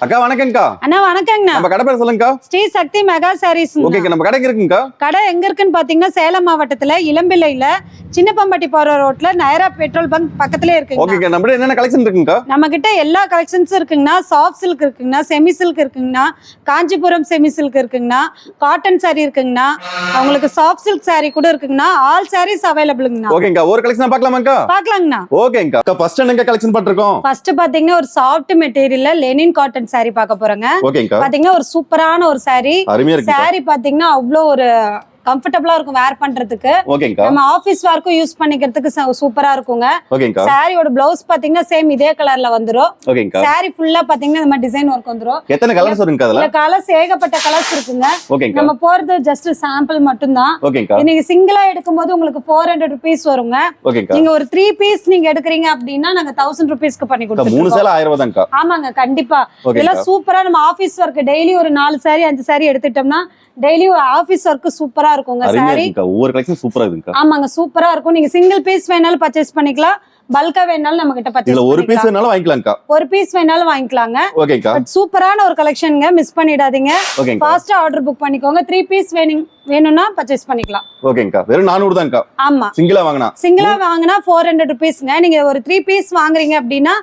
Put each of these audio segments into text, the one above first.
அக்கா வணக்கம்க்கா. அண்ணா வணக்கங்கண்ணா. நம்ம கடை பேர் சொல்லுங்கக்கா. ஸ்ரீ சக்தி மெகா சாரீஸ். ஓகேக்கா, நம்ம கடைக்கு இருக்குங்கக்கா. கடை எங்க இருக்குன்னு பாத்தீங்கன்னா சேலம் மாவட்டத்துல இளம்பிள்ளையில சின்னப்பம்பட்டி போற ரோட்ல நயரா பெட்ரோல் பங்க் பக்கத்துலயே இருக்குங்க. ஓகேக்கா, நம்ம என்னென்ன கலெக்ஷன் இருக்குங்கக்கா? நம்ம கிட்ட எல்லா கலெக்ஷன்ஸும் இருக்குங்கண்ணா. சாஃப்ட் சில்க் இருக்குங்கண்ணா, செமி சில்க் இருக்குங்கண்ணா, காஞ்சிபுரம் செமி சில்க் இருக்குங்கண்ணா, காட்டன் சாரி இருக்குங்கண்ணா, உங்களுக்கு சாஃப்ட் சில்க் சாரி கூட இருக்குங்கண்ணா. ஆல் சாரீஸ் அவைலபிள்ங்கண்ணா. ஓகேங்கா, ஒரு கலெக்ஷன் பார்க்கலாமாக்கா? பார்க்கலாங்கண்ணா. ஓகேங்கா, ஃபர்ஸ்ட் என்னங்க கலெக்ஷன் பண்ணிருக்கோம்? ஃபர்ஸ்ட் பாத்தீங்கன்னா ஒரு சாஃப்ட் மெட்டீரியல்ல லெனின் காட்டன் சாரி பார்க்க போறோங்க. ஓகேங்கா, பாத்தீங்கன்னா ஒரு சூப்பரான ஒரு சாரி. அருமையா இருக்கு. சாரி பாத்தீங்கன்னா அவ்வளோ ஒரு கம்ஃபர்டபுளா இருக்கும் வேர் பண்றதுக்கு. ஓகேங்கா, நம்ம ஆபீஸ் வர்க்கும் யூஸ் பண்ணிக்கிறதுக்கு சூப்பரா இருக்குங்க. ஓகேங்கா, சாரியோட பிளவுஸ் பாத்தீங்கன்னா சேம் இதே கலர்ல வந்துரும். ஓகேங்கா, சாரி ஃபுல்லா பாத்தீங்கன்னா இந்த மாதிரி டிசைன் ஒர்க் வந்துரும். எத்தனை கலர்ஸ் வருங்க அதுல? இந்த கலர்ஸ் ஏகப்பட்ட கலர்ஸ் இருக்குங்க. ஓகேங்கா, நம்ம போறது ஜஸ்ட் சாம்பிள் மட்டும் தான். ஓகேங்கா, நீங்க சிங்கிளா எடுக்கும்போது உங்களுக்கு 400 rupees வருங்க. ஓகேங்கா, நீங்க ஒரு 3 பீஸ் நீங்க எடுக்கறீங்க அப்படின்னா நாங்க 1000 rupeesக்கு பண்ணி மூணு கொடுத்துருவோம். சேல 1000 ரூபாய் தான்க்கா. ஆமாங்க, கண்டிப்பா. ஓகேங்கா, இதெல்லாம் சூப்பரா நம்ம ஆபீஸ் ஒர்க் டெய்லி ஒரு 4 சாரி 5 சாரி எடுத்துட்டோம்னா டெய்லி ஆபீஸ் ஒர்க் சூப்பரா இருக்குங்க. அருமையா சாரி இருக்குங்கக்கா, ஒவ்வொரு கலெக்ஷன் சூப்பரா இருக்குங்கக்கா. ஆமாங்க, சூப்பரா இருக்கும். நீங்க சிங்கிள் பீஸ் வேணாலும் பர்ச்சேஸ் பண்ணிக்கலாம், பல்கா வேணாலும் நம்ம கிட்ட இதுல பர்ச்சேஸ் ஒரு பீஸ் பண்ணிக்கலாம். வேணாலும் வாங்கிக்கலாம்க்கா. ஒரு பீஸ் வேணாலும் வாங்கிக்கலாங்க. ஓகேங்கா, பட் சூப்பரான ஒரு கலெக்ஷனுங்க, மிஸ் பண்ணிடாதீங்க. ஓகேங்கா, ஃபாஸ்டா ஆர்டர் புக் பண்ணிக்கோங்க. 3 பீஸ் வேணும்னா பர்ச்சேஸ் பண்ணிக்கலாம். ஓகேங்கா, வெறும் 400 தான்க்கா. ஆமா, சிங்கிளா வாங்கினா சிங்கிளா வாங்கினா 400 rupeesங்க. நீங்க ஒரு 3 பீஸ் வாங்குறீங்க அப்படின்னா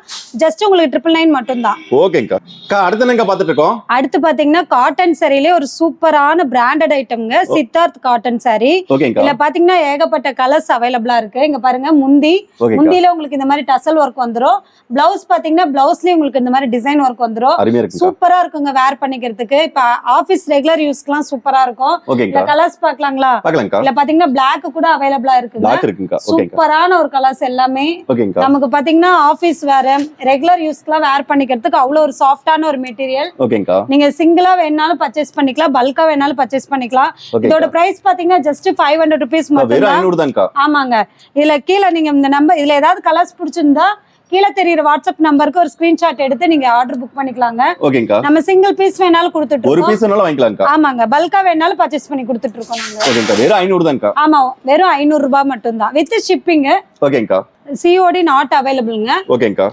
ஜஸ்ட் உங்களுக்கு 999 மட்டும் தான். ஓகேங்கா. அக்கா அடுத்து என்னங்க பாத்துட்டு இருக்கோம்? அடுத்து பாத்தீங்கன்னா காட்டன் சாரிலே ஒரு சூப்பரான பிராண்டட் ஐட்டம்ங்க, சித்தார்த் காட்டன் சாரி. ஓகேங்கா, இதுல பாத்தீங்கன்னா ஏகப்பட்ட கலர்ஸ் அவைலபிளா இருக்கு. இங்க பாருங்க, ஓகேங்கா, முந்தியில உங்களுக்கு இந்த மாதிரி டசல் ஒர்க் வந்துரும். பிளவுஸ் பாத்தீங்கன்னா பிளவுஸ்லயே உங்களுக்கு இந்த மாதிரி டிசைன் ஒர்க் வந்துரும். அருமையா இருக்குங்கக்கா. சூப்பரா இருக்குங்க வேர் பண்ணிக்கிறதுக்கு. இப்ப ஆபீஸ் ரெகுலர் யூஸ்க்குலாம் சூப்பரா இருக்கும். ஓகேங்கா, இந்த கலர்ஸ் பாக்கலாங்களா? பார்க்கலாம்க்கா. இல்ல பாத்தீங்கன்னா பிளாக் கூட அவைலபிளா இருக்குங்க. பிளாக் இருக்குங்கக்கா. ஓகேங்கா, சூப்பரான ஒரு கலர்ஸ் எல்லாமே. ஓகேங்கா, நமக்கு பாத்தீங்கன்னா ஆபீஸ் வேர் ரெகுலர் யூஸ்க்குலாம் வேர் பண்ணிக்கிறதுக்கு அவ்வளவு ஒரு சாஃப்டான ஒரு மெட்டீரியல். ஓகேங்கா, நீங்க சிங்கிளா வேணாலும் பர்ச்சேஸ் பண்ணிக்கலாம், பல்கா வேணாலும் பர்ச்சேஸ் பண்ணிக்கலாம். ஓகேங்கா. இதோட பிரைஸ் பாத்தீங்கன்னா ஜஸ்ட் 500 rupees மட்டும் வெறும் தான். 500 தான்க்கா. ஆமாங்க. இதுல கீழே நீங்க இந்த நம்பர், இதுல ஏதாவது கலர்ஸ் பிடிச்சிருந்தா கீழே தெரியுற வாட்ஸ்அப் நம்பருக்கு ஒரு ஸ்கிரீன்ஷாட் எடுத்து நீங்க ஆர்டர் புக் பண்ணிக்கலாங்க. ஓகேங்கா, நம்ம சிங்கிள் பீஸ் வேணாலும் கொடுத்துட்டு ஒரு இருக்கோம். பீஸ் வேணாலும் வாங்கிக்கலாம்க்கா. ஆமாங்க, பல்கா வேணாலும் பர்ச்சேஸ் பண்ணி கொடுத்துட்டு இருக்கோம் நாங்க. ஓகேங்கா, வெறும் 500 தான்க்கா. ஆமா, வெறும் 500 ரூபாய் மட்டும் தான் வித் ஷிப்பிங். ஓகேங்கா, COD நாட் அவைலபிள்ங்க. ஓகேங்கா.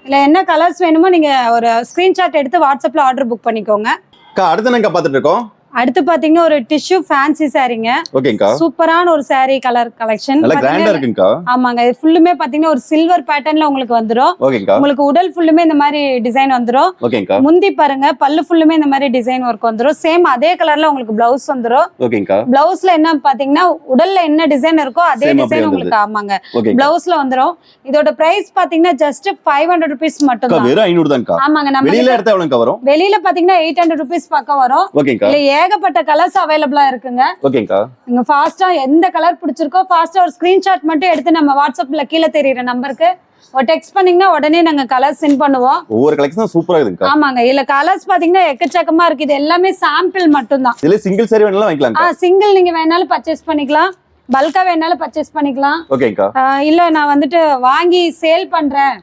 இல்ல என்ன கலர்ஸ் வேணுமோ நீங்க ஒரு ஸ்கிரீன்ஷாட் எடுத்து வாட்ஸ்அப்ல ஆர்டர் புக் பண்ணிக்கோங்க. அக்கா அடுத்து என்னங்க பாத்துட்டு இருக்கோம்? அடுத்து பாத்தீங்கன்னா ஒரு டிஷ்யூ ஃபேன்சி சாரிங்க. ஓகேங்கா, சூப்பரான ஒரு சாரி கலர் கலெக்ஷன். நல்ல கிராண்டா இருக்குங்கக்கா. ஆமாங்க, இது ஃபுல்லுமே பாத்தீங்கன்னா ஒரு சில்வர் பேட்டர்ன்ல உங்களுக்கு வந்துரும். ஓகேங்கா, உங்களுக்கு உடல் ஃபுல்லுமே இந்த மாதிரி டிசைன் வந்துரும். ஓகேங்கா, முந்தி பாருங்க, பல்லு ஃபுல்லுமே இந்த மாதிரி டிசைன் ஒர்க் வந்துரும். சேம் அதே கலர்ல உங்களுக்கு பிளவுஸ் வந்துரும். ஓகேங்கா, பிளவுஸ்ல என்ன பாத்தீங்கன்னா உடல்ல என்ன டிசைன் இருக்கோ அதே Same டிசைன் அப்படியே உங்களுக்கு. ஆமாங்க, ஓகேங்கா. பிளவுஸ்ல வந்துரும். இதோட பிரைஸ் பாத்தீங்கன்னா ஜஸ்ட் 500 rupees மட்டும் அக்கா தான். வெறும் 500 தான்க்கா. ஆமாங்க, நம்ம வெளியில எடுத்தா எவ்வளவுக்கா வரும்? வெளியில பாத்தீங்கன்னா 800 rupees பக்கம் வரும். ஓகேங்கா, இல்ல ஏகப்பட்ட கலர்ஸ் அவைலபிளா இருக்குங்க. ஓகேங்கா, நீங்க ஃபாஸ்டா எந்த கலர் பிடிச்சிருக்கோ ஃபாஸ்டா ஒரு ஸ்கிரீன்ஷாட் மட்டும் எடுத்து நம்ம வாட்ஸ்அப்ல கீழே தெரியுற நம்பருக்கு ஒரு டெக்ஸ்ட் பண்ணீங்கன்னா உடனே நாங்க கலர் சென்ட் பண்ணுவோம். ஒவ்வொரு கலெக்ஷனும் சூப்பரா இருக்குங்கக்கா. ஆமாங்க, இல்ல கலர்ஸ் பாத்தீங்கன்னா எக்கச்சக்கமா இருக்கு. இது எல்லாமே சாம்பிள் மட்டும் தான். இதுல சிங்கிள் சாரி வேணாலும் வாங்கிக்கலாம்க்கா. சிங்கிள் நீங்க வேணாலும் பர்ச்சேஸ் பண்ணிக்கலாம், பல்கா வேணாலும் பர்ச்சேஸ் பண்ணிக்கலாம். ஓகேங்கா, இல்ல நான் வந்துட்டு வாங்கி சேல் பண்றேன்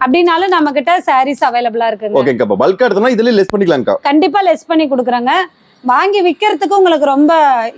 அப்படின்னாலும் நம்ம கிட்ட சாரீஸ் அவைலபிளா இருக்குங்க. ஓகேங்கா. இப்ப பல்கா எடுத்தோம்னா இதுல லெஸ் பண்ணிக்கலாம்க்கா. கண்டிப்பா லெஸ் பண்ணி கொடுக்குறாங்க. வாங்கி விற்கிறதுக்கு உங்களுக்கு ரொம்ப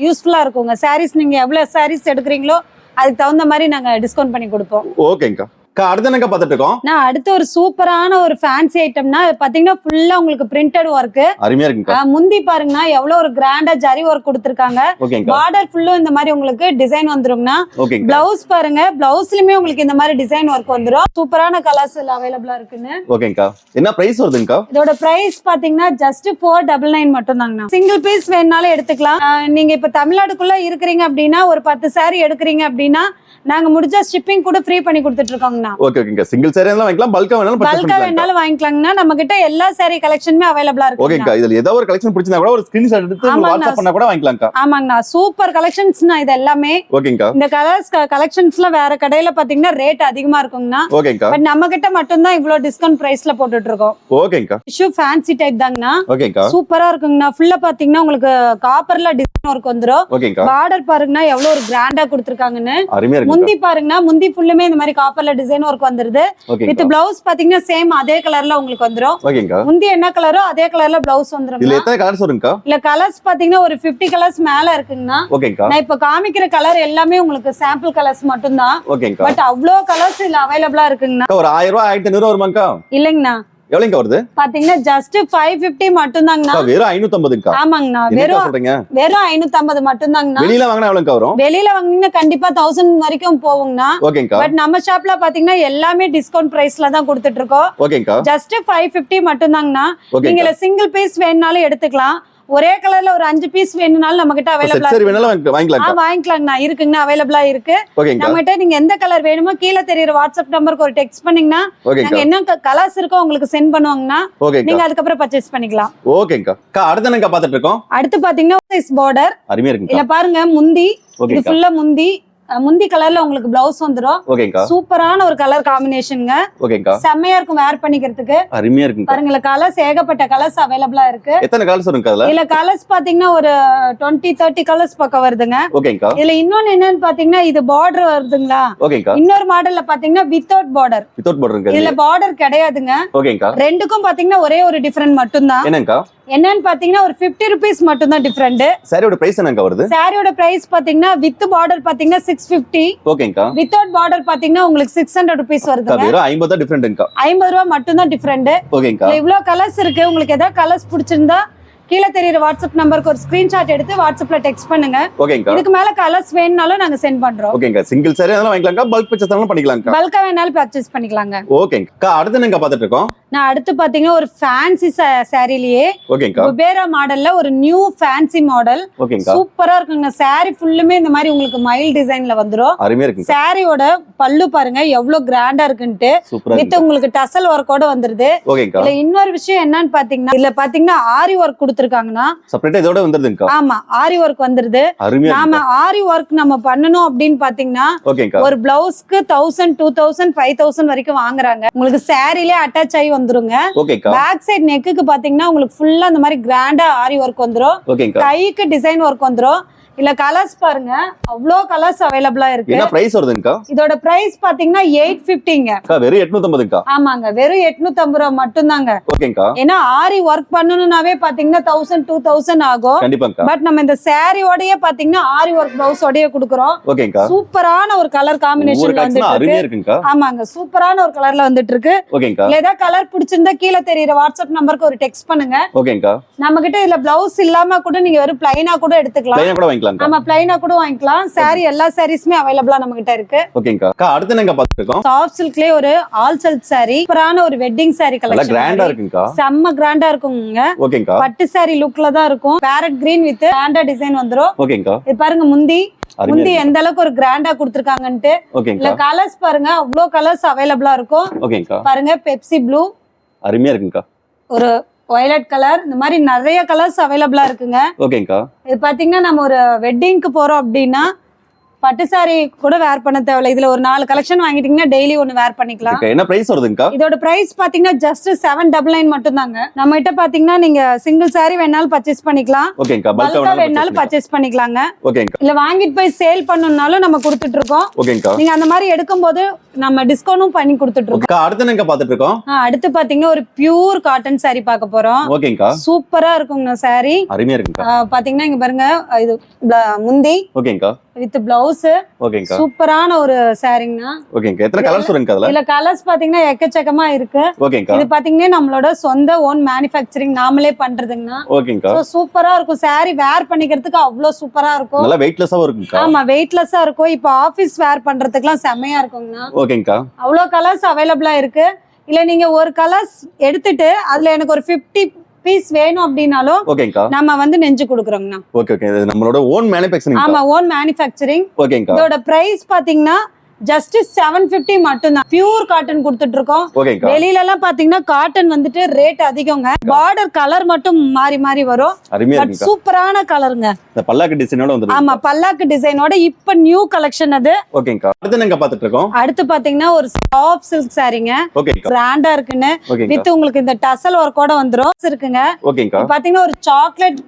யூஸ்ஃபுல்லா இருக்குங்க. சாரீஸ் நீங்க எவ்வளவு சாரீஸ் எடுக்கிறீங்களோ அதுக்கு தகுந்த மாதிரி நாங்க டிஸ்கவுண்ட் பண்ணி கொடுப்போம். ஓகேங்கா. அக்கா அடுத்து என்னங்க பாத்துட்டு இருக்கோம்? நான் அடுத்து ஒரு சூப்பரான ஒரு ஃபேன்சி ஐட்டம்னா பாத்தீங்கன்னா ஃபுல்லா உங்களுக்கு பிரிண்டட் ஒர்க். அருமையா இருக்குங்கக்கா. முந்தி பாருங்கன்னா எவ்வளவு ஒரு கிராண்டா ஜரி ஒர்க் கொடுத்திருக்காங்க. ஓகேங்கா, பார்டர் ஃபுல்லும் இந்த மாதிரி உங்களுக்கு டிசைன் வந்துரும்னா. ஓகேங்கா, பிளவுஸ் பாருங்க, பிளவுஸ்லயுமே உங்களுக்கு இந்த மாதிரி டிசைன் ஒர்க் வந்துரும். சூப்பரான கலர்ஸ் அவைலபிளா இருக்குன்னு. ஓகேங்கா. என்ன பிரைஸ் வருதுங்கக்கா? இதோட பிரைஸ் பாத்தீங்கன்னா ஜஸ்ட் 499 மட்டும் தாங்கண்ணா. சிங்கிள் பீஸ் வேணாலும் எடுத்துக்கலாம். நீங்க இப்ப தமிழ்நாடுக்குள்ள இருக்கிறீங்க அப்படின்னா ஒரு 10 சாரி எடுக்கிறீங்க அப்படின்னா நாங்க முடிஞ்ச ஷிப்பிங் கூட ஃப்ரீ பண்ணி கொடுத்துட்டு இருக்கோங்கண்ணா. ஓகேங்க. சிங்கிள் சாரி வேணாலும் வாங்கிக்கலாம், பல்கா வேணாலும் பர்ச்சேஸ் பல்கா பண்ணிக்கலாம். வேணாலும் வாங்கிக்கலாங்கண்ணா. நம்ம கிட்ட எல்லா சாரி கலெக்ஷனுமே அவைலபிளா இருக்கு. ஓகேங்கா. இதுல ஏதாவது ஒரு கலெக்ஷன் பிடிச்சிருந்தா கூட ஒரு ஸ்கிரீன்ஷாட் எடுத்து ஆமாண்ணா. வாட்ஸ்அப் பண்ணா கூட வாங்கிக்கலாம்க்கா. ஆமாங்கண்ணா, சூப்பர் கலெக்ஷன்ஸ்ண்ணா இது எல்லாமே. ஓகேங்கா, இந்த கலர்ஸ் கலெக்ஷன்ஸ்லாம் வேற கடையில பாத்தீங்கன்னா ரேட் அதிகமா இருக்குங்கண்ணா. ஓகேங்கா, பட் நம்ம கிட்ட மட்டும் தான் இவ்வளவு டிஸ்கவுண்ட் பிரைஸ்ல போட்டுட்டு இருக்கோம். ஓகேங்கா, டிஷ்யூ ஃபேன்சி டைப் தாங்கண்ணா. ஓகேங்கா, சூப்பரா இருக்குங்கண்ணா. ஃபுல்லா பாத்தீங்கன்னா உங்களுக்கு காப்பர்ல டிசைன் ஒர்க் வந்துரும். ஓகேங்கா. பார்டர் பாருங்கண்ணா எவ்வளவு ஒரு கிராண்டா கொடுத்திருக்காங்கன்னு. அருமையா இருக்கு. முந்தி பாருங்கண்ணா, முந்தி ஃபுல்லுமே இந்த மாதிரி காப்பர்ல டிசைன் ஒர்க் வந்துருது. வித் ஓகேங்கா, பிளவுஸ் பாத்தீங்கன்னா சேம் அதே கலர்ல உங்களுக்கு வந்துரும். ஓகேங்கா. முந்தி என்ன கலரோ அதே கலர்ல பிளவுஸ் வந்துரும். இதுல எத்தனை கலர்ஸ் வருங்கக்கா? இல்ல கலர்ஸ் பாத்தீங்கன்னா ஒரு 50 கலர்ஸ் மேல இருக்குங்கண்ணா. ஓகேங்கா, நான் இப்ப காமிக்கிற கலர் எல்லாமே உங்களுக்கு சாம்பிள் கலர்ஸ் மட்டும் தான். ஓகேங்கா. பட் அவ்வளோ கலர்ஸ் இதுல அவைலபிளா இருக்குங்கண்ணா. அக்கா, ஒரு 1000 ரூபாய் 1500 வருமாங்கக்கா? இல்லைங்கண்ணா, எவ்வளவுங்க வருது பாத்தீங்கன்னா ஜஸ்ட் 550 மட்டும்தாங்கண்ணா. அக்கா, வெறும் 550ங்கா? ஆமாங்கண்ணா, என்னக்கா வெறும் சொல்றீங்க? வெறும் 550 மட்டும்தாங்கண்ணா. வெளியில வாங்கினா எவ்வளவுங்க வரும்? வெளியில வாங்குனீங்கன்னா கண்டிப்பா 1000 வரைக்கும் போகுங்கண்ணா. ஓகேங்கா. பட் நம்ம ஷாப்ல பாத்தீங்கன்னா எல்லாமே டிஸ்கவுண்ட் பிரைஸ்ல தான் கொடுத்துட்டு இருக்கோம். ஓகேங்கா. ஜஸ்ட் 550 மட்டும்தாங்கண்ணா. ஓகேங்கா. நீங்க சிங்கிள் பீஸ் வேணும்னாலும் எடுத்துக்கலாம். ஒரே கலர்ல ஒரு 5 பீஸ் வேணும்னாலும் நம்ம கிட்ட செட் அவைலபிளா சரி வேணாலும் வாங்கிக்கலாம். வாங்கிக்கலாங்கண்ணா. இருக்குங்கண்ணா, அவைலபிளா இருக்கு. ஓகேங்கா. நம்ம கிட்ட நீங்க எந்த கலர் வேணுமோ கீழே தெரியுற வாட்ஸ்அப் நம்பருக்கு ஒரு டெக்ஸ்ட் பண்ணீங்கன்னா ஓகேங்கா. நாங்க என்ன கலர்ஸ் இருக்கோ உங்களுக்கு சென்ட் பண்ணுவாங்கண்ணா. ஓகேங்கா. நீங்க அதுக்கப்புறம் பர்ச்சேஸ் பண்ணிக்கலாம். ஓகேங்கா. அக்கா, அடுத்து என்னக்கா பாத்துட்டு இருக்கோம்? அடுத்து பாத்தீங்கன்னா சைஸ் பார்டர். அருமையா இருக்குங்கா. இல்ல பாருங்க, முந்தி இது ஓகேங்கா. ஃபுல்லா முந்தி கலர்ல உங்களுக்கு பிளவுஸ் வந்துரும். ஓகேங்கா. சூப்பரான ஒரு கலர் காம்பினேஷன்ங்க. ஓகேங்கா. செம்மையா இருக்கும் வேர் பண்ணிக்கிறதுக்கு. அருமையா இருக்குங்கா. பாருங்க, கலர்ஸ் ஏகப்பட்ட கலர்ஸ் அவைலபிளா இருக்கு. எத்தனை கலர்ஸ் வருங்க அதுல? இல்ல கலர்ஸ் பாத்தீங்கன்னா ஒரு 20-30 கலர்ஸ் பக்கம் வருதுங்க. ஓகேங்கா. இதுல இன்னொன்னு என்னன்னு பாத்தீங்கன்னா இது பார்டர் வருதுங்களா. ஓகேங்கா. இன்னொரு மாடல்ல பாத்தீங்கன்னா வித்தவுட் பார்டர். வித்தவுட் பார்டர் இருக்கு. இதுல பார்டர் கிடையாதுங்க. ஓகேங்கா. ரெண்டுக்கும் பாத்தீங்கன்னா ஒரே ஒரு டிஃபரெண்ட் மட்டும்தான். என்னங்கா? என்னன்னு பாத்தீங்கன்னா ஒரு 50 ருபீஸ் மட்டும் தான் டிஃபரெண்ட். சாரியோட பிரைஸ் என்னங்க வருது? சாரியோட பிரைஸ் பாத்தீங்கன்னா வித் பார்டர் பாத்தீங்கன்னா 650. ஓகேங்கா. வித்தவுட் பார்டர் பாத்தீங்கன்னா உங்களுக்கு 600 ருபீஸ் வருதுங்க. வெறும் 50 தான் டிஃபரெண்ட்ங்கா. 50 ரூபாய் மட்டும் தான் டிஃபரெண்ட். ஓகேங்கா. இவ்வளவு கலர்ஸ் இருக்கு. உங்களுக்கு ஏதாவது கலர்ஸ் பிடிச்சிருந்தா கீழே தெரியுற வாட்ஸ்அப் நம்பருக்கு ஒரு ஸ்கிரீன்ஷாட் எடுத்து வாட்ஸ்அப்ல டெக்ஸ்ட் பண்ணுங்க. ஓகேங்கா. இதுக்கு மேல கலர்ஸ் வேணும்னாலும் நாங்க சென்ட் பண்றோம். ஓகேங்கா. சிங்கிள் சாரி அதெல்லாம் வாங்கிக்கலாம்க்கா, பல்க் பர்ச்சேஸ் அதெல்லாம் பண்ணிக்கலாம்க்கா. பல்கா வேணாலும் பர்ச்சேஸ் பண்ணிக்கலாங்க. ஓகேங்க. அக்கா, அடுத்து என்னங்க பாத்துட்டு இருக்கோம்? நான் அடுத்து பாத்தீங்கன்னா ஒரு ஃபேன்சி சாரிலேயே ஓகேங்கா. குபேரா மாடல்ல ஒரு நியூ ஃபேன்சி மாடல். ஓகேங்கா. சூப்பரா இருக்குங்க. சாரி ஃபுல்லுமே இந்த மாதிரி உங்களுக்கு மயில் டிசைன்ல வந்துரும். அருமையா இருக்குங்க. சாரியோட பல்லு பாருங்க எவ்வளவு கிராண்டா இருக்குன்ட்டு. சூப்பரா வித் உங்களுக்கு டசல் ஒர்க்கோட வந்துருது. ஓகேங்கா. இதுல இன்னொரு விஷயம் என்னன்னு பாத்தீங்கன்னா இதுல பாத்தீங்கன்னா ஆரி ஒர்க் கொடுத்திருக்காங்கன்னா செப்பரேட்டா இதோட வந்துருதுங்கா. ஆமா, ஆரி ஒர்க் வந்துருது. அருமையா நாம இருக்குங்க. ஆரி ஒர்க் நம்ம பண்ணணும் அப்படின்னு பாத்தீங்கன்னா ஓகேங்கா. ஒரு பிளவுஸ்க்கு 1000, 2000, 5000 வரைக்கும் வாங்குறாங்க. உங்களுக்கு சாரிலே அட்டாச் ஆகி வந்துருங்க. ஓகேங்கா. பேக் சைடு நெக்குக்கு பாத்தீங்கன்னா உங்களுக்கு ஃபுல்லா அந்த மாதிரி கிராண்டா ஆரி ஒர்க் வந்துரும். ஓகேங்கா. கைக்கு டிசைன் ஒர்க் வந்துரும். இல்ல கலர்ஸ் பாருங்க, அவ்வளோ கலர்ஸ் அவைலபிளா இருக்கு. என்ன பிரைஸ் வருதுங்கா? இதோட பிரைஸ் பாத்தீங்கன்னா 850ங்க. அக்கா, வெறும் 850ங்கா. ஆமாங்க, வெறும் 850 ரூபாய் மட்டும்தாங்க. ஓகேங்கா. ஏன்னா ஆரி ஒர்க் பண்ணணும்னாவே பாத்தீங்கன்னா 1000, 2000 ஆகும். கண்டிப்பாங்கா. பட் நம்ம இந்த சாரியோடயே பாத்தீங்கன்னா ஆரி ஒர்க் பிளவுஸ் ஓடயே கொடுக்குறோம். ஓகேங்கா. சூப்பரான ஒரு கலர் ஒரு காம்பினேஷன்ல கலெக்ஷன் வந்துட்டு அருமையா இருக்கு. இருக்குங்கா. ஆமாங்க, சூப்பரான ஒரு கலர்ல வந்துட்டு இருக்கு. ஓகேங்கா. இல்ல ஏதாவது கலர் பிடிச்சிருந்தா கீழே தெரியுற வாட்ஸ்அப் நம்பருக்கு ஒரு டெக்ஸ்ட் பண்ணுங்க. ஓகேங்கா. நம்ம கிட்ட இதுல பிளவுஸ் இல்லாம கூட நீங்க வெறும் பிளைனா கூட எடுத்துக்கலாம். லைனா கூட வாங்கிக்கலாம்க்கா. ஆமா, பிளைனா கூட வாங்கிக்கலாம். சாரி எல்லா சாரீஸ்மே அவைலபிளா நம்ம கிட்ட இருக்கு. ஓகேங்கா. அக்கா, அடுத்து என்னங்க பாத்துட்டு இருக்கோம்? சாஃப்ட் சில்க்லயே ஒரு ஆல் சில்க் சாரி, சூப்பரான ஒரு வெட்டிங் சாரி நல்லா கலெக்ஷன். கிராண்டா இருக்குங்கா. செம்ம கிராண்டா இருக்குங்க. ஓகேங்கா. பட்டு சாரி லுக்ல தான் இருக்கும். பேரட் கிரீன் வித் கிராண்டா டிசைன் வந்துரும். ஓகேங்கா. இது பாருங்க முந்தி அருமையா எந்த அளவுக்கு ஒரு கிராண்டா கொடுத்திருக்காங்கன்ட்டு. ஓகேங்கா. இல்ல கலர்ஸ் பாருங்க, அவ்வளோ கலர்ஸ் அவைலபிளா இருக்கும். ஓகேங்கா. பாருங்க, பெப்சி ப்ளூ, அருமையா இருக்குங்கா. ஒரு வயலட் கலர், இந்த மாதிரி நிறைய கலர்ஸ் அவைலபிளா இருக்குங்க. ஓகேங்கா. இது பாத்தீங்கன்னா நம்ம ஒரு வெட்டிங்க்கு போறோம் அப்படின்னா பட்டு சாரி கூட வேர் பண்ண தேவையில்ல. இதுல ஒரு 4 கலெக்ஷன் வாங்கிட்டீங்கன்னா டெய்லி ஒன்னு வேர் பண்ணிக்கலாம். ஓகே, என்ன பிரைஸ் வருதுங்கா? இதோட பிரைஸ் பாத்தீங்கன்னா ஜஸ்ட் 799 மட்டும் தாங்க. நம்ம கிட்ட பாத்தீங்கன்னா நீங்க சிங்கிள் சாரி வேணாலும் பர்ச்சேஸ் பண்ணிக்கலாம். ஓகேங்கா. பல்கா வேணாலும் பர்ச்சேஸ் பண்ணிக்கலாங்க. ஓகேங்கா. இல்ல வாங்கிட்டு போய் சேல் பண்ணனும்னாலும் நம்ம கொடுத்துட்டு இருக்கோம். ஓகேங்கா. நீங்க அந்த மாதிரி எடுக்கும்போது நம்ம டிஸ்கவுண்டும் பண்ணி கொடுத்துட்டு இருக்கோம். அக்கா, அடுத்து என்னங்க பாத்துட்டு இருக்கோம்? அடுத்து பாத்தீங்கன்னா ஒரு பியூர் காட்டன் சாரி பார்க்க போறோம். ஓகேங்கா. சூப்பரா இருக்குங்க சாரி. அருமையா இருக்குங்கா. பாத்தீங்கன்னா இங்க பாருங்க, இது முந்தி ஓகேங்கா. With blouse. ஓகேங்கா. சூப்பரான ஒரு சாரிங்கண்ணா. ஓகேங்கா. எத்தனை கலர்ஸ் வருங்க அதுல? இதுல கலர்ஸ் பாத்தீங்கன்னா எக்கச்சக்கமா இருக்கு. ஓகேங்கா. இது பாத்தீங்கன்னா நம்மளோட சொந்த ஓன் மேனுஃபேக்சரிங், நாமளே பண்றதுங்கண்ணா. ஓகேங்கா. சூப்பரா இருக்கும். சாரி வேர் பண்ணிக்கிறதுக்கு அவ்வளவு சூப்பரா இருக்கும். நல்லா வெயிட்லெஸ்ஸா இருக்குங்கா. ஆமா, வெயிட்லெஸ்ஸா இருக்கும். இப்போ ஆபீஸ் வேர் பண்றதுக்குலாம் செம்மையா இருக்குங்கண்ணா. ஓகேங்கா. அவ்வளோ கலர்ஸ் அவைலபிளா இருக்கு. இல்ல நீங்க ஒரு கலர்ஸ் எடுத்துட்டு அதுல எனக்கு ஒரு 50 பீஸ் வேணும் அப்படின்னாலும் ஓகேங்கா. நம்ம வந்து நெஞ்சு கொடுக்குறோங்கண்ணா. ஓகே ஓகே, இது நம்மளோட ஓன் மேனுஃபேக்சரிங். ஆமா, ஓன் மேனுஃபேக்சரிங். ஓகேங்கா. இதோட பிரைஸ் பாத்தீங்கன்னா ஜஸ்ட் 750 மட்டும் தான். பியூர் காட்டன் கொடுத்துட்டு இருக்கோம். ஓகேங்கா. வெளியில எல்லாம் பாத்தீங்கன்னா காட்டன் வந்துட்டு ரேட் அதிகங்க. பார்டர் கலர் மட்டும் மாறி மாறி வரும். அருமையா பட் இருக்குங்கா. சூப்பரான கலருங்க. இந்த பல்லாக்கு டிசைனோட வந்துருக்கு. ஆமா, பல்லாக்கு டிசைனோட இப்ப நியூ கலெக்ஷன் அது. ஓகேங்கா. அடுத்து என்னங்க பாத்துட்டு இருக்கோம்? அடுத்து பாத்தீங்கன்னா ஒரு சாஃப்ட் சில்க் சாரிங்க. ஓகேங்கா. கிராண்டா இருக்குன்னு ஓகேங்கா. வித் உங்களுக்கு இந்த டசல் ஒர்க்கோட வந்துரும் இருக்குங்க. ஓகேங்கா. பாத்தீங்கன்னா ஒரு சாக்லேட்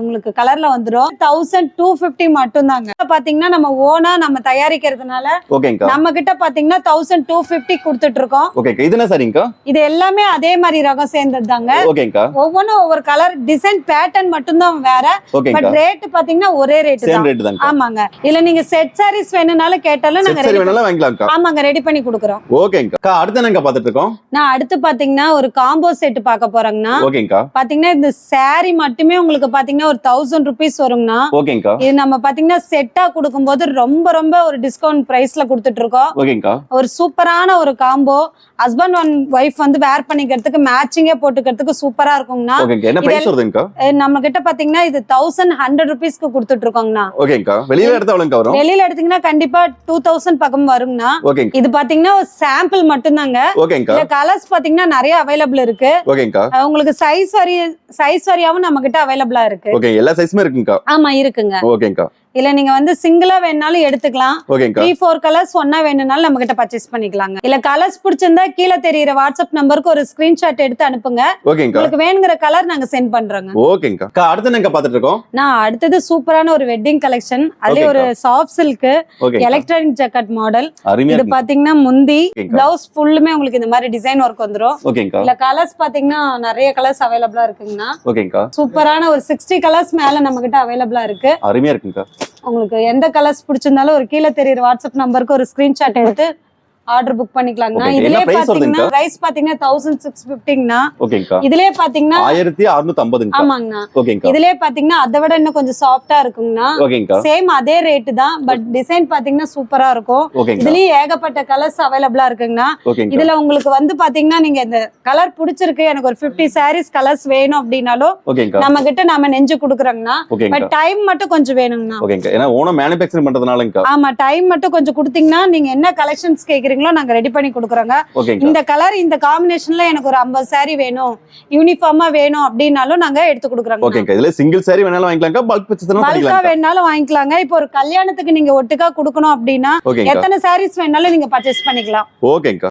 உங்களுக்கு கலர்ல வந்துரும். 1250 மட்டும் தாங்க. பாத்தீங்கன்னா நம்ம ஓனா நம்ம தயாரிக்கிறதுனால ஓகேங்கா. நம்ம கிட்ட பாத்தீங்கன்னா 1250 கொடுத்துட்டு இருக்கோம். ஓகேங்கா. இது என்ன சாரிங்கா? இது எல்லாமே அதே மாதிரி ரகம் சேர்ந்தது தாங்க. ஓகேங்கா. ஒவ்வொன்றும் ஒவ்வொரு கலர் டிசைன் பேட்டர்ன் மட்டும் தான் வேற. ஓகேங்கா. பட் ரேட் ரேட் பாத்தீங்கன்னா ஒரே ரேட் சேம் தான். ரேட் தான்க்கா. ஆமாங்க. இல்ல நீங்க செட் சாரீஸ் வேணும்னாலும் கேட்டாலும் நாங்க சரி வேணாலும் வாங்கிக்கலாம்க்கா. ஆமாங்க ரெடி பண்ணி கொடுக்குறோம். ஓகேங்கா. அக்கா அடுத்து என்னங்க பாத்துட்டு இருக்கோம்? நான் அடுத்து பாத்தீங்கன்னா ஒரு காம்போ செட் பார்க்க போறேங்கண்ணா. ஓகேங்கா. பாத்தீங்கன்னா இந்த saree மட்டுமே உங்களுக்கு பாத்தீங்கன்னா ஒரு 1000 rupees வருங்கண்ணா. ஓகேங்கா. இது நம்ம பாத்தீங்கன்னா செட்டா கொடுக்கும்போது ரொம்ப ரொம்ப ஒரு டிஸ்கவுண்ட் பிரைஸ்ல கொடுத்துட்டு இருக்கோம். ஓகேங்கா. ஒரு சூப்பரான ஒரு காம்போ, ஹஸ்பண்ட் அண்ட் ஒய்ஃப் வந்து வேர் பண்ணிக்கிறதுக்கு மேட்சிங்கே போட்டுக்கிறதுக்கு சூப்பரா இருக்குங்கண்ணா. ஓகேங்கா. என்ன பிரைஸ் வருதுங்கா? நம்ம கிட்ட பாத்தீங்கன்னா இது 1100 rupeesக்கு கொடுத்துட்டு இருக்கோங்கண்ணா. ஓகேங்கா. வெளியில எடுத்தா எவ்வளவுங்கா வரும்? வெளியில எடுத்தீங்கன்னா கண்டிப்பா 2000 பக்கம் வருங்கண்ணா. ஓகேங்கா. இது பாத்தீங்கன்னா ஒரு சாம்பிள் மட்டும்தாங்க. ஓகேங்கா. இல்ல கலர்ஸ் பாத்தீங்கன்னா நிறைய அவைலபிள் இருக்கு. ஓகேங்கா. உங்களுக்கு சைஸ் வரியாவும் நம்ம கிட்ட அவைலபிளா இருக்கு. ஓகே, எல்லா சைஸுமே இருக்குங்கா. ஆமா இருக்குங்க. ஓகேங்கா. இல்ல நீங்க வந்து சிங்கிளா வேணாலும் எடுத்துக்கலாம். ஓகேங்கா. 3-4 கலர்ஸ் ஒன்னா வேணும்னாலும் நம்ம கிட்ட பர்ச்சேஸ் பண்ணிக்கலாங்க. இல்ல கலர்ஸ் பிடிச்சிருந்தா கீழே தெரியுற வாட்ஸ்அப் நம்பருக்கு ஒரு ஸ்கிரீன்ஷாட் எடுத்து அனுப்புங்க. ஓகேங்கா. உங்களுக்கு வேணுங்கிற கலர் நாங்க சென்ட் பண்றோங்க. ஓகேங்கா. அக்கா அடுத்து என்னங்க பாத்துட்டு இருக்கோம்? நான் அடுத்தது சூப்பரான ஒரு வெட்டிங் கலெக்ஷன். அதுலயே ஒரு சாஃப்ட் சில்க் ஓகேங்கா. Electronic jacket model. அருமையா இது இருக்கு. பாத்தீங்கன்னா முந்தி ஓகேங்கா. பிளவுஸ் ஃபுல்லுமே உங்களுக்கு இந்த மாதிரி டிசைன் ஒர்க் வந்துரும். ஓகேங்கா. இல்ல கலர்ஸ் பாத்தீங்கன்னா நிறைய கலர்ஸ் அவைலபிளா இருக்குங்கண்ணா. ஓகேங்கா. சூப்பரான ஒரு 60 கலர்ஸ் மேல நம்ம கிட்ட அவைலபிளா இருக்கு. அருமையா இருக்குங்கா. உங்களுக்கு எந்த கலர்ஸ் பிடிச்சிருந்தாலும் ஒரு கீழே தெரியுற வாட்ஸ்அப் நம்பருக்கு ஒரு ஸ்கிரீன்ஷாட் எடுத்து ஆர்டர் புக் பண்ணிக்கலாங்கண்ணா. Okay, இதுலயே என்ன price பாத்தீங்கன்னா வருதுங்கக்கா? பிரைஸ் பாத்தீங்கன்னா 1650ங்கண்ணா. ஓகேங்கா. இதுலயே பாத்தீங்கன்னா 1650ங்கா. ஆமாங்கண்ணா. ஓகேங்கா. இதுலயே பாத்தீங்கன்னா அதை விட இன்னும் கொஞ்சம் சாஃப்டா இருக்குங்கண்ணா. ஓகேங்கா. சேம் அதே ரேட் தான், பட் டிசைன் பாத்தீங்கன்னா சூப்பரா இருக்கும். ஓகேங்கா. இதுலயே ஏகப்பட்ட கலர்ஸ் அவைலபிளா இருக்குங்கண்ணா. ஓகேங்கா. இதுல உங்களுக்கு வந்து பாத்தீங்கன்னா நீங்க இந்த கலர் பிடிச்சிருக்கு, எனக்கு ஒரு 50 sarees கலர்ஸ் வேணும் அப்படின்னாலும் ஓகேங்கா. நம்ம கிட்ட நம்ம நெஞ்சு குடுக்குறோங்கண்ணா. ஓகேங்கா. பட் டைம் மட்டும் கொஞ்சம் வேணுங்கண்ணா. ஓகேங்கா. ஏன்னா ஓனம் மேனுஃபேக்சரிங் பண்றதுனாலங்கா. ஆமா டைம் மட்டும் கொஞ்சம் கொடுத்தீங்கன்னா நீங்க என்ன கலெக்ஷன்ஸ் கேக்குறீங்களோ நாங்க ரெடி பண்ணி கொடுக்குறோங்க. ஓகேங்கா. இந்த கலர் இந்த காம்பினேஷன்ல எனக்கு ஒரு 50 saree வேணும், யூனிஃபார்மா வேணும் அப்படின்னாலும் நாங்க எடுத்து கொடுக்குறோங்க. ஓகேங்கா. இதுல சிங்கிள் சாரி வேணாலும் வாங்கிக்கலாம்க்கா, பல்க் பர்ச்சேஸ்னாலும் பல்கா பண்ணிக்கலாம்க்கா. வேணாலும் வாங்கிக்கலாங்க. இப்போ ஒரு கல்யாணத்துக்கு நீங்க ஒட்டுக்கா கொடுக்கணும் அப்படின்னா ஓகேங்கா. எத்தனை sarees வேணாலும் நீங்க பர்ச்சேஸ் பண்ணிக்கலாம். ஓகேங்கா.